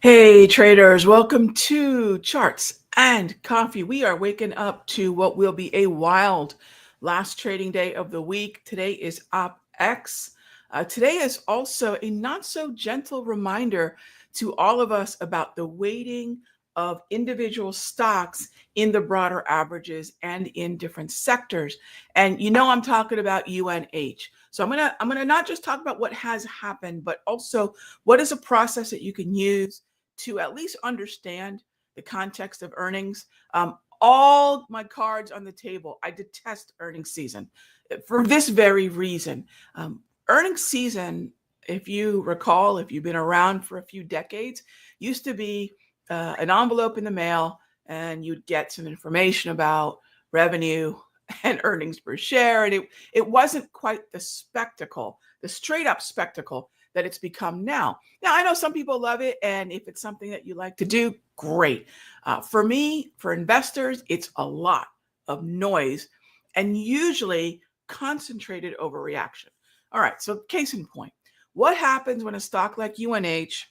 Hey traders, welcome to Charts and Coffee. We are waking up to what will be a wild last trading day of the week. Today is OpX. Today is also a not so gentle reminder to all of us about the weighting of individual stocks in the broader averages and in different sectors. And I'm talking about UNH. So I'm gonna not just talk about what has happened, but also what is a process that you can use to at least understand the context of earnings. All my cards on the table. I detest earnings season for this very reason. Earnings season, if you recall, if you've been around for a few decades, used to be an envelope in the mail and you'd get some information about revenue and earnings per share. And it wasn't quite the spectacle, the straight up spectacle that it's become now. Now, I know some people love it, and if it's something that you like to do, great. For me, for investors, it's a lot of noise and usually concentrated overreaction. All right, so case in point, what happens when a stock like UNH,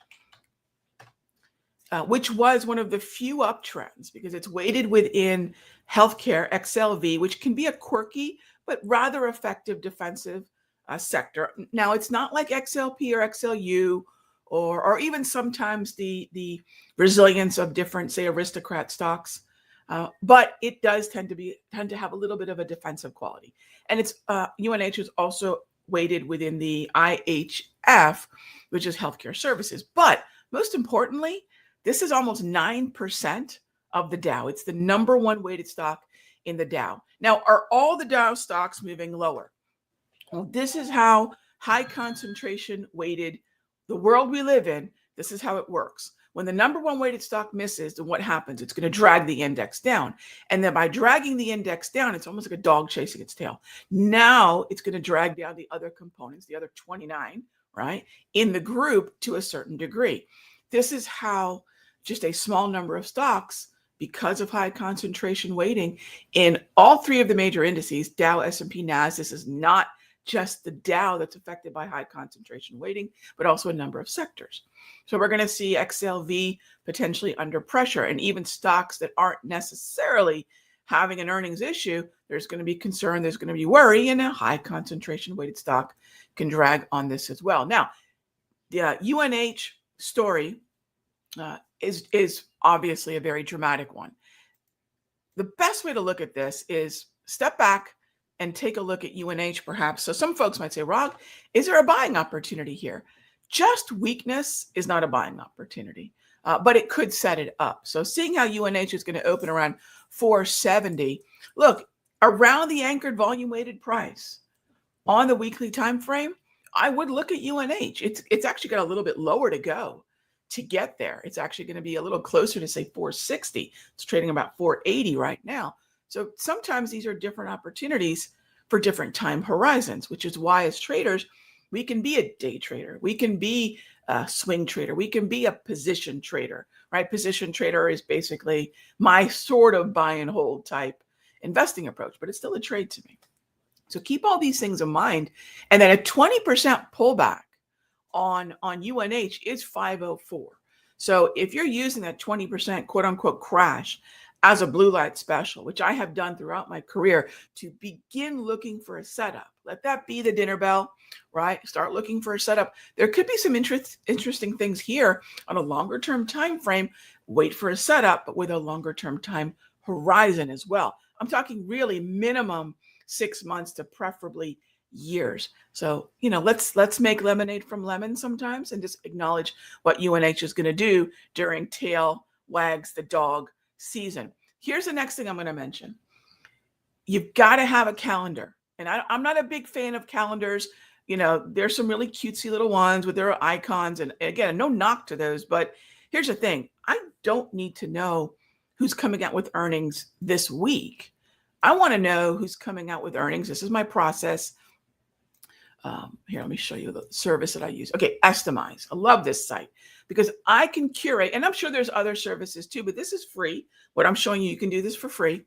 which was one of the few uptrends because it's weighted within healthcare XLV, which can be a quirky but rather effective defensive sector. Now, it's not like XLP or XLU, or even sometimes the resilience of different, say, aristocrat stocks. But it does tend to have a little bit of a defensive quality. And it's UNH is also weighted within the IHF, which is healthcare services. But most importantly, this is almost 9% of the Dow. It's the number one weighted stock in the Dow. Now, are all the Dow stocks moving lower? Well, this is how high concentration weighted the world we live in. This is how it works. When the number one weighted stock misses, then what happens? It's going to drag the index down. And then by dragging the index down, it's almost like a dog chasing its tail. Now it's going to drag down the other components, the other 29, right, in the group to a certain degree. This is how just a small number of stocks, because of high concentration weighting in all three of the major indices, Dow, S&P, NAS, this is not just the Dow that's affected by high concentration weighting, but also a number of sectors. So we're going to see XLV potentially under pressure, and even stocks that aren't necessarily having an earnings issue, there's going to be concern, there's going to be worry, and a high concentration weighted stock can drag on this as well. Now, the UNH story is obviously a very dramatic one. The best way to look at this is step back and take a look at UNH perhaps. So some folks might say, Rog, is there a buying opportunity here? Just weakness is not a buying opportunity, but it could set it up. So seeing how UNH is going to open around 470, look, around the anchored volume weighted price on the weekly time frame, I would look at UNH. It's actually got a little bit lower to go to get there. It's actually going to be a little closer to, say, 460. It's trading about 480 right now. So sometimes these are different opportunities for different time horizons, which is why as traders, we can be a day trader. We can be a swing trader. We can be a position trader, right? Position trader is basically my sort of buy and hold type investing approach, but it's still a trade to me. So keep all these things in mind. And then a 20% pullback on UNH is 504. So if you're using that 20% quote unquote crash as a blue light special, which I have done throughout my career, to begin looking for a setup, let that be the dinner bell, right? Start looking for a setup. There could be some interesting things here on a longer term time frame. Wait for a setup, but with a longer term time horizon as well. I'm talking really minimum 6 months to preferably years. So, let's make lemonade from lemons sometimes and just acknowledge what UNH is going to do during tail wags the dog season. Here's the next thing I'm going to mention. You've got to have a calendar. And I'm not a big fan of calendars. There's some really cutesy little ones with their icons. And again, no knock to those. But here's the thing. I don't need to know who's coming out with earnings this week. I want to know who's coming out with earnings. This is my process. Here, let me show you the service that I use. Okay, Estimize. I love this site because I can curate, and I'm sure there's other services too, but this is free. What I'm showing you, you can do this for free.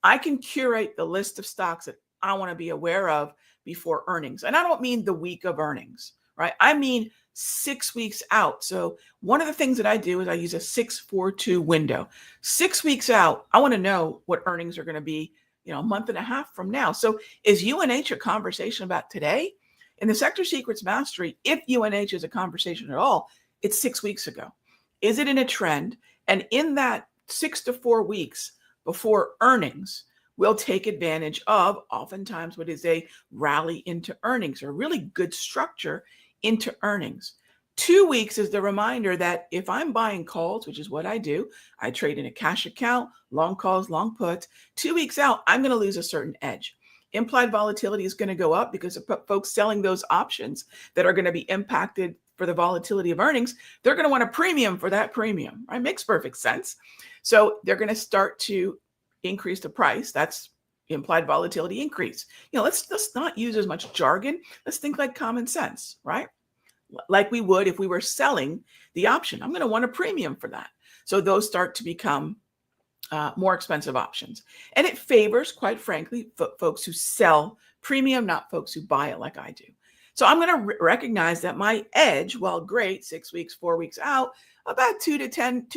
I can curate the list of stocks that I want to be aware of before earnings. And I don't mean the week of earnings, right? I mean 6 weeks out. So one of the things that I do is I use a 6-4-2 window. 6 weeks out, I want to know what earnings are going to be, a month and a half from now. So is UNH a conversation about today? In the Sector Secrets Mastery, if UNH is a conversation at all, it's 6 weeks ago. Is it in a trend? And in that 6 to 4 weeks before earnings, we'll take advantage of oftentimes what is a rally into earnings, or really good structure into earnings. 2 weeks is the reminder that if I'm buying calls, which is what I do, I trade in a cash account, long calls, long puts. 2 weeks out, I'm going to lose a certain edge. Implied volatility is going to go up because of folks selling those options that are going to be impacted for the volatility of earnings. They're going to want a premium for that premium, right? Makes perfect sense. So they're going to start to increase the price. That's implied volatility increase. Let's not use as much jargon. Let's think like common sense, right? Like we would if we were selling the option. I'm going to want a premium for that. So those start to become more expensive options. And it favors, quite frankly, folks who sell premium, not folks who buy it like I do. So I'm going to recognize that my edge, while great, 6 weeks, 4 weeks out, about 2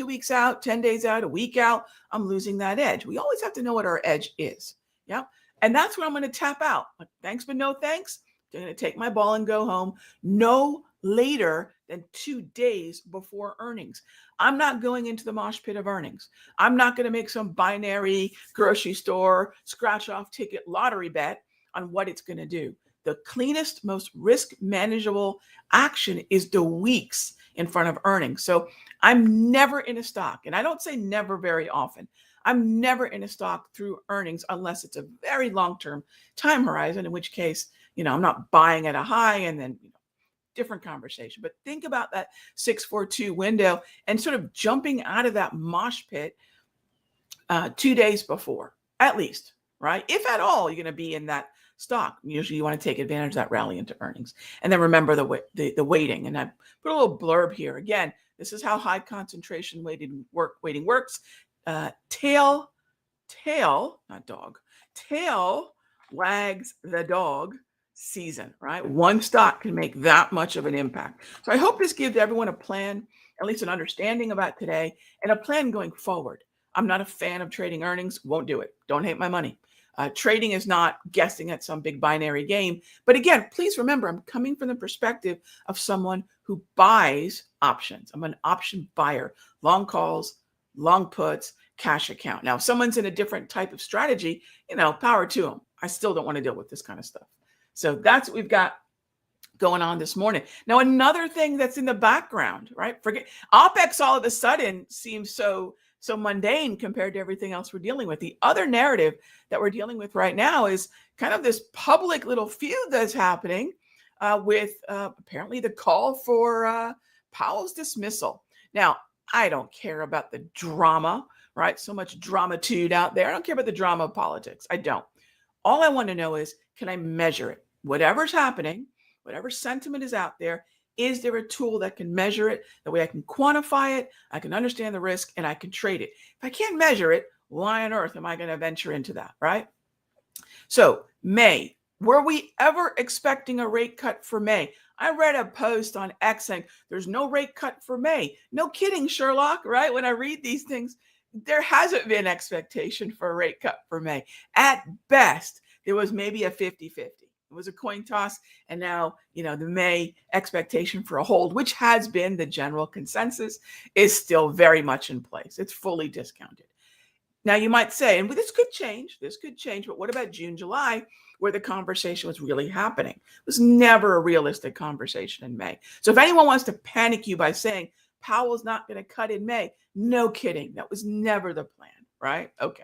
weeks out, 10 days out, a week out, I'm losing that edge. We always have to know what our edge is. Yeah. And that's where I'm going to tap out. Like, thanks, but no thanks. I'm going to take my ball and go home. No later than 2 days before earnings. I'm not going into the mosh pit of earnings. I'm not going to make some binary grocery store scratch off ticket lottery bet on what it's going to do. The cleanest, most risk manageable action is the weeks in front of earnings. So I'm never in a stock, and I don't say never very often. I'm never in a stock through earnings unless it's a very long-term time horizon, in which case, I'm not buying at a high and then different conversation. But think about that 6-4-2 window and sort of jumping out of that mosh pit 2 days before, at least, right? If at all, you're going to be in that stock. Usually you want to take advantage of that rally into earnings. And then remember the weighting. And I put a little blurb here. Again, this is how high concentration weighting works. Tail, not dog, tail wags the dog season, right? One stock can make that much of an impact. So I hope this gives everyone a plan, at least an understanding about today, and a plan going forward. I'm not a fan of trading earnings. Won't do it. Don't hate my money. Trading is not guessing at some big binary game. But again, please remember, I'm coming from the perspective of someone who buys options. I'm an option buyer, long calls, long puts, cash account. Now, if someone's in a different type of strategy, power to them. I still don't want to deal with this kind of stuff. So that's what we've got going on this morning. Now, another thing that's in the background, right? Forget OPEX all of a sudden seems so mundane compared to everything else we're dealing with. The other narrative that we're dealing with right now is kind of this public little feud that's happening with apparently the call for Powell's dismissal. Now, I don't care about the drama, right? So much dramatude out there. I don't care about the drama of politics. I don't. All I want to know is, can I measure it? Whatever's happening, whatever sentiment is out there, is there a tool that can measure it? That way I can quantify it, I can understand the risk, and I can trade it. If I can't measure it, why on earth am I going to venture into that, right? So May, were we ever expecting a rate cut for May? I read a post on X saying there's no rate cut for May. No kidding, Sherlock, right? When I read these things, there hasn't been expectation for a rate cut for May. At best, there was maybe a 50-50. It was a coin toss. And now, the May expectation for a hold, which has been the general consensus, is still very much in place. It's fully discounted. Now, you might say, and this could change, but what about June, July, where the conversation was really happening? It was never a realistic conversation in May. So if anyone wants to panic you by saying Powell's not going to cut in May, no kidding. That was never the plan, right? Okay.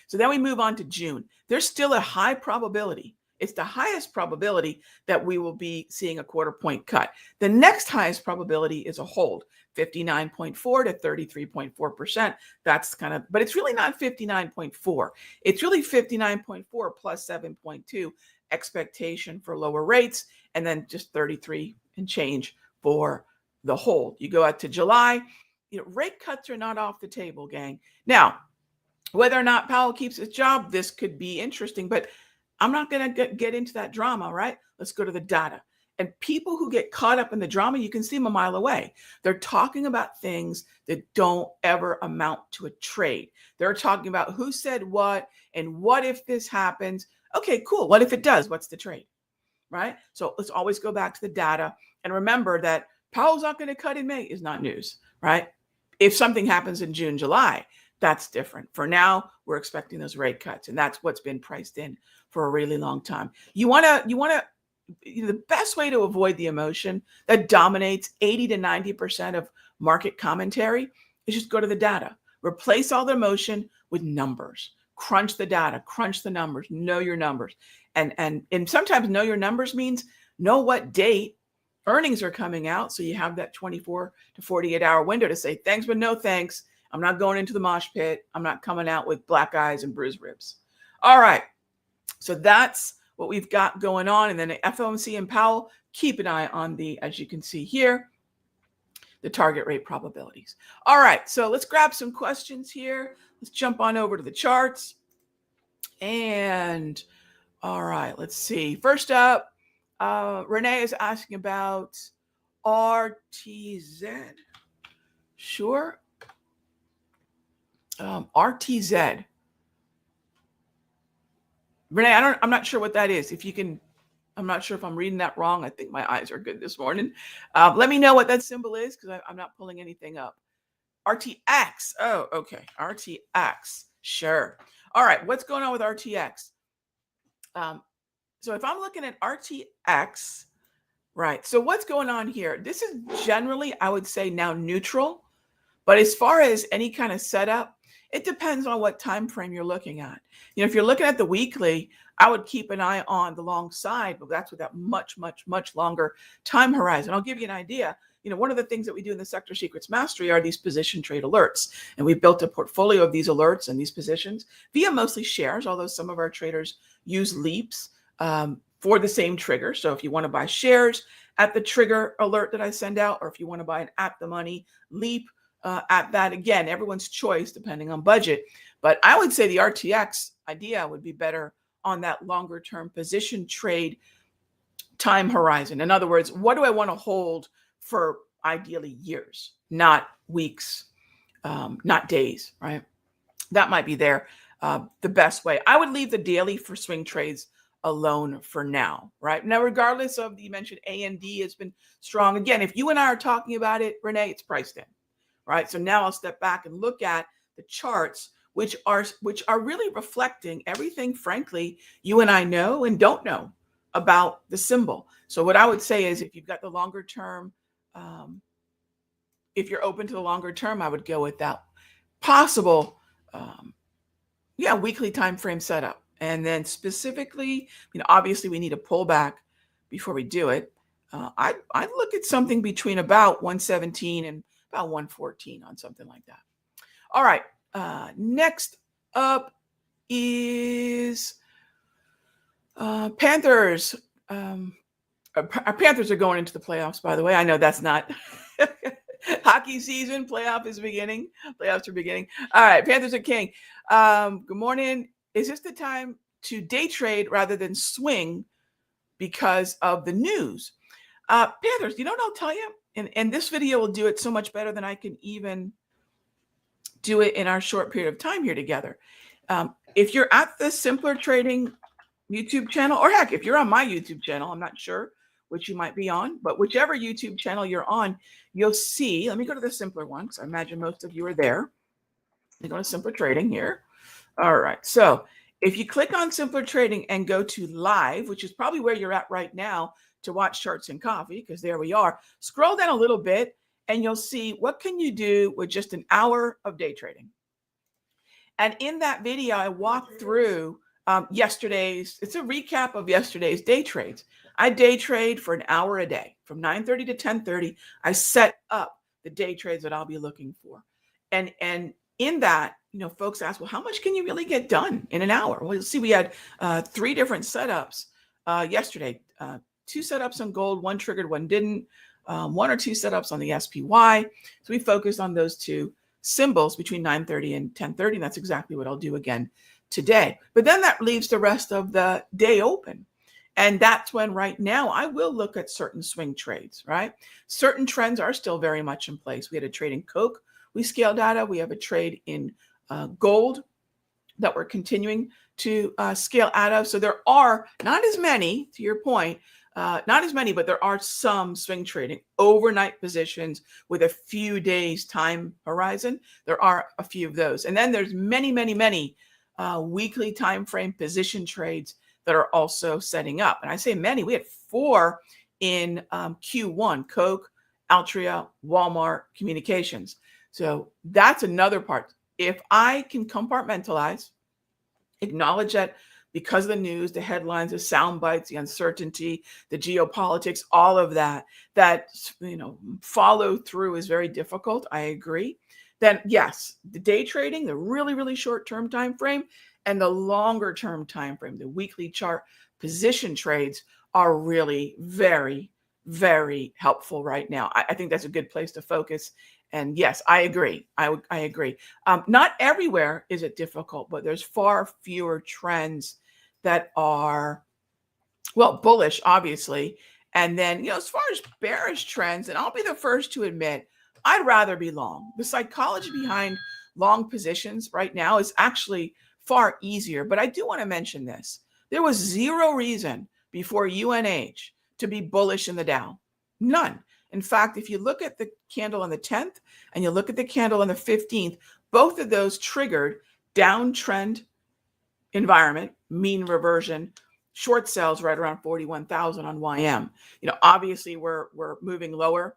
So then we move on to June. There's still a high probability. It's the highest probability that we will be seeing a 1/4 point cut. The next highest probability is a hold, 59.4 to 33.4%. That's but it's really not 59.4. It's really 59.4 plus 7.2 expectation for lower rates, and then just 33 and change for the hold. You go out to July, rate cuts are not off the table, gang. Now, whether or not Powell keeps his job, this could be interesting, but I'm not going to get into that drama, right? Let's go to the data. And people who get caught up in the drama, you can see them a mile away. They're talking about things that don't ever amount to a trade. They're talking about who said what and what if this happens. Okay, cool. What if it does? What's the trade? Right? So let's always go back to the data and remember that Powell's not going to cut in May is not news, right? If something happens in June, July, that's different. For now, we're expecting those rate cuts, and that's what's been priced in for a really long time. The best way to avoid the emotion that dominates 80 to 90% of market commentary is just go to the data. Replace all the emotion with numbers. Crunch the data, crunch the numbers, know your numbers. And sometimes know your numbers means know what date earnings are coming out. So you have that 24 to 48 hour window to say thanks, but no thanks. I'm not going into the mosh pit. I'm not coming out with black eyes and bruised ribs. All right. So that's what we've got going on. And then the FOMC and Powell, keep an eye on as you can see here, the target rate probabilities. All right. So let's grab some questions here. Let's jump on over to the charts. And all right, let's see. First up, Renee is asking about RTZ. Sure. RTZ. Renee, I'm not sure what that is. If you can, I'm not sure if I'm reading that wrong. I think my eyes are good this morning. Let me know what that symbol is because I'm not pulling anything up. RTX. Oh, okay. RTX. Sure. All right. What's going on with RTX? So if I'm looking at RTX, right. So what's going on here? This is generally, I would say now neutral, but as far as any kind of setup, it depends on what time frame you're looking at. If you're looking at the weekly, I would keep an eye on the long side, but that's with that much, much, much longer time horizon. I'll give you an idea. One of the things that we do in the Sector Secrets Mastery are these position trade alerts. And we've built a portfolio of these alerts and these positions via mostly shares, although some of our traders use leaps for the same trigger. So if you want to buy shares at the trigger alert that I send out, or if you want to buy an at the money leap at that, again, everyone's choice depending on budget. But I would say the RTX idea would be better on that longer term position trade time horizon. In other words, what do I want to hold for ideally years, not weeks, not days, right? That might be the best way. I would leave the daily for swing trades alone for now, right? Now, regardless of, you mentioned AND has been strong. Again, if you and I are talking about it, Renee, it's priced in, right? So now I'll step back and look at the charts, which are really reflecting everything, frankly, you and I know and don't know about the symbol. So what I would say is if you've got the longer term, if you're open to the longer term, I would go with that possible, weekly time frame setup. And then specifically, obviously we need a pullback before we do it. I'd look at something between about 117 and about 114 on something like that. All right. Next up is Panthers. Our Panthers are going into the playoffs, by the way. I know that's not hockey season. Playoffs are beginning. All right. Panthers are king. Good morning. Is this the time to day trade rather than swing because of the news? Panthers, what I'll tell you? And this video will do it so much better than I can even do it in our short period of time here together. If you're at the Simpler Trading YouTube channel, or heck, if you're on my YouTube channel, I'm not sure which you might be on, but whichever YouTube channel you're on, you'll see, let me go to the simpler one, because I imagine most of you are there. Let me go to Simpler Trading here. All right. So if you click on Simpler Trading and go to live, which is probably where you're at right now to watch Charts and Coffee, because there we are, scroll down a little bit and you'll see what can you do with just an hour of day trading. And in that video, I walked through it's a recap of yesterday's day trades. I day trade for an hour a day from 9:30 to 10:30. I set up the day trades that I'll be looking for. And in that, folks ask, well, how much can you really get done in an hour? Well, you'll see we had 3 different setups yesterday. 2 setups on gold, 1 triggered, 1 didn't. 1 or 2 setups on the SPY. So we focused on those 2 symbols between 9:30 and 10:30. And that's exactly what I'll do again today. But then that leaves the rest of the day open. And that's when right now I will look at certain swing trades, right? Certain trends are still very much in place. We had a trade in Coke. We scaled out of. We have a trade in gold that we're continuing to scale out of. So there are not as many, to your point, not as many, but there are some swing trading overnight positions with a few days time horizon. There are a few of those. And then there's many, many, many weekly time frame position trades that are also setting up. And I say many, we had 4 in Q1, Coke, Altria, Walmart, Communications. So that's another part. If I can compartmentalize, acknowledge that because of the news, the headlines, the sound bites, the uncertainty, the geopolitics, all of that, follow through is very difficult. I agree. Then yes, the day trading, the really, really short-term time frame, and the longer term time frame, the weekly chart position trades are really very, very helpful right now. I think that's a good place to focus. And yes, I agree. I agree. Not everywhere is it difficult, but there's far fewer trends that are, well, bullish, obviously. And then, as far as bearish trends, and I'll be the first to admit, I'd rather be long. The psychology behind long positions right now is actually far easier. But I do want to mention this. There was zero reason before UNH to be bullish in the Dow. None. In fact, if you look at the candle on the 10th and you look at the candle on the 15th, both of those triggered downtrend environment, mean reversion, short sales right around 41,000 on YM. Obviously we're moving lower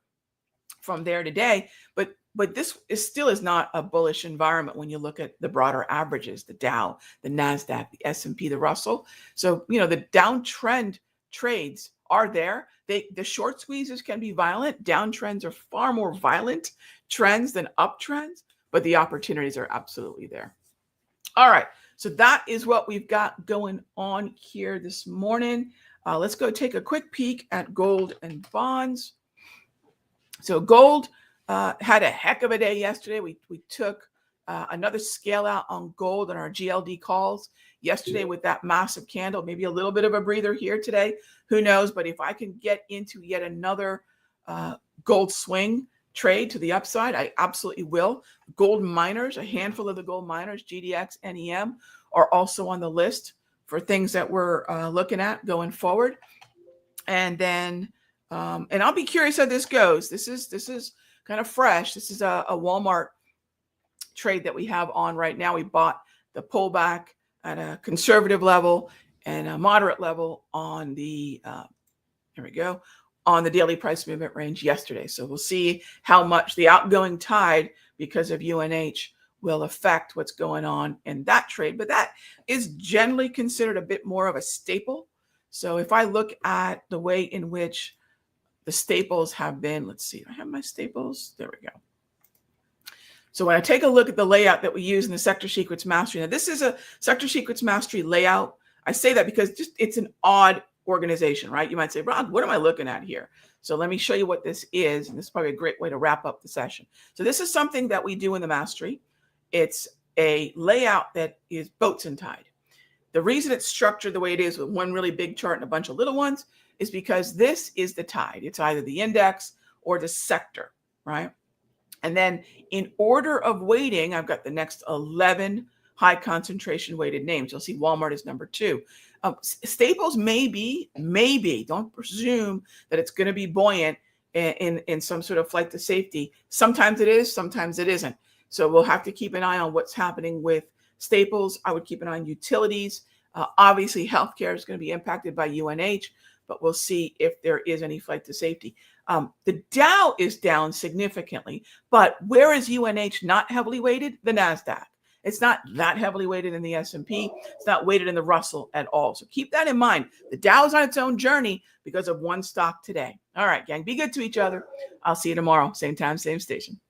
from there today, but this is not a bullish environment when you look at the broader averages, the Dow, the NASDAQ, the S&P, the Russell. So, the downtrend trades are there. The short squeezes can be violent. Downtrends are far more violent trends than uptrends, but the opportunities are absolutely there. All right. So that is what we've got going on here this morning. Let's go take a quick peek at gold and bonds. So gold had a heck of a day yesterday. We took another scale out on gold on our GLD calls yesterday with that massive candle, maybe a little bit of a breather here today. Who knows? But if I can get into yet another gold swing trade to the upside, I absolutely will. Gold miners, a handful of the gold miners, GDX, NEM, are also on the list for things that we're looking at going forward. And then, and I'll be curious how this goes. This is kind of fresh. This is a Walmart trade that we have on right now. We bought the pullback at a conservative level and a moderate level on the, here we go, on the daily price movement range yesterday. So we'll see how much the outgoing tide because of UNH will affect what's going on in that trade. But that is generally considered a bit more of a staple. So if I look at the way in which the staples have been, let's see, I have my staples. There we go. So when I take a look at the layout that we use in the Sector Secrets Mastery, now this is a Sector Secrets Mastery layout. I say that because it's an odd organization, right? You might say, Rod, what am I looking at here? So let me show you what this is. And this is probably a great way to wrap up the session. So this is something that we do in the Mastery. It's a layout that is boats and tide. The reason it's structured the way it is with one really big chart and a bunch of little ones is because this is the tide. It's either the index or the sector, right? And then in order of weighting, I've got the next 11 high concentration weighted names. You'll see Walmart is number 2. Staples maybe, don't presume that it's going to be buoyant in some sort of flight to safety. Sometimes it is, sometimes it isn't. So we'll have to keep an eye on what's happening with staples. I would keep an eye on utilities. Obviously, healthcare is going to be impacted by UNH, but we'll see if there is any flight to safety. The Dow is down significantly, but where is UNH not heavily weighted? The NASDAQ. It's not that heavily weighted in the S&P. It's not weighted in the Russell at all. So keep that in mind. The Dow is on its own journey because of one stock today. All right, gang, be good to each other. I'll see you tomorrow. Same time, same station.